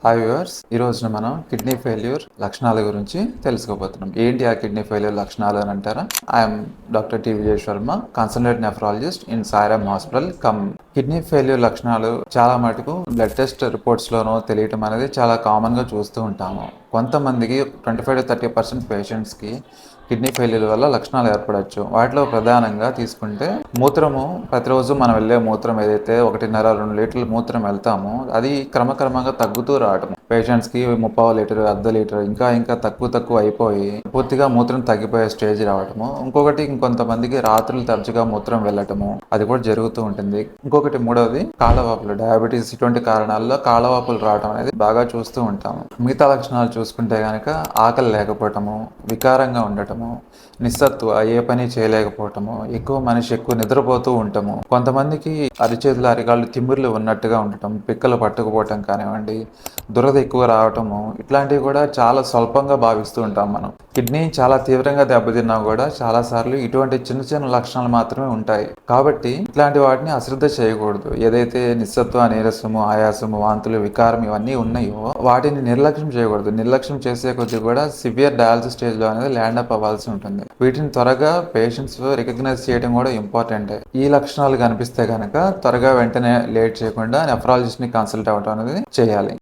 Hi viewers, ఈ రోజున మనం కిడ్నీ ఫెయిల్యూర్ లక్షణాల గురించి తెలుసుకోబోతున్నాం. ఏంటి ఆ కిడ్నీ ఫెయిల్యూర్ లక్షణాలు అని అంటారా? I'm doctor T Vijay Sharma, consultant nephrologist in Sairam hospital come. Kidney failure లక్షణాలు చాలా మటుకు బ్లడ్ టెస్ట్ రిపోర్ట్స్ లోనో తెలియటం అనేది చాలా కామన్ గా చూస్తూ ఉంటాము. కొంతమందికి 25-30% పేషెంట్స్ కి కిడ్నీ ఫెయిల్యూర్ వల్ల లక్షణాలు ఏర్పడవచ్చు. వాటిలో ప్రధానంగా తీసుకుంటే మూత్రము, ప్రతిరోజు మనం వెళ్ళే మూత్రం ఏదైతే 1.5-2 లీటర్ల మూత్రం వెళ్తామో అది క్రమక్రమంగా తగ్గుతూ రావడం. పేషెంట్స్ కి 30 లీటర్, అర్ధ లీటర్ ఇంకా తక్కువ అయిపోయి పూర్తిగా మూత్రం తగ్గిపోయే స్టేజ్ రావటము. ఇంకొంతమందికి రాత్రులు తరచుగా మూత్రం వెళ్ళటము అది కూడా జరుగుతూ ఉంటుంది. మూడవది కాళ్ళవాపులు, డయాబెటీస్ ఇటువంటి కారణాల్లో కాళ్ళవాపులు రావడం అనేది బాగా చూస్తూ ఉంటాము. మిగతా లక్షణాలు చూసుకుంటే గనక ఆకలి లేకపోవటము, వికారంగా ఉండటము, నిస్సత్తువ, ఏ పని చేయలేకపోవటము, మనిషి ఎక్కువ నిద్రపోతూ ఉండటము, కొంతమందికి అరిచేతులు అరికాళ్ళు తిమ్మిర్లు ఉన్నట్టుగా ఉండటం, పిక్కలు పట్టుకుపోవటం కానివ్వండి, దురద ఎక్కువ రావటము, ఇట్లాంటివి కూడా చాలా స్వల్పంగా భావిస్తూ ఉంటాం మనం. కిడ్నీ చాలా తీవ్రంగా దెబ్బతిన్నా కూడా చాలా సార్లు ఇటువంటి చిన్న లక్షణాలు మాత్రమే ఉంటాయి. కాబట్టి ఇట్లాంటి వాటిని అశ్రద్ధ చేయకూడదు. ఏదైతే నిస్సత్వ, నీరసము, ఆయాసము, వాంతులు, వికారం ఇవన్నీ ఉన్నాయో వాటిని నిర్లక్ష్యం చేయకూడదు. నిర్లక్ష్యం చేసే కొద్ది కూడా సివియర్ డయాలసిస్ స్టేజ్ లో అనేది ల్యాండ్ అప్ అవ్వాల్సి ఉంటుంది. వీటిని త్వరగా పేషెంట్స్ రికగ్నైజ్ చేయడం కూడా ఇంపార్టెంట్. ఈ లక్షణాలు కనిపిస్తే కనుక త్వరగా వెంటనే లేట్ చేయకుండా నెఫ్రాలజిస్ట్ ని కన్సల్ట్ అవ్వడం అనేది చేయాలి.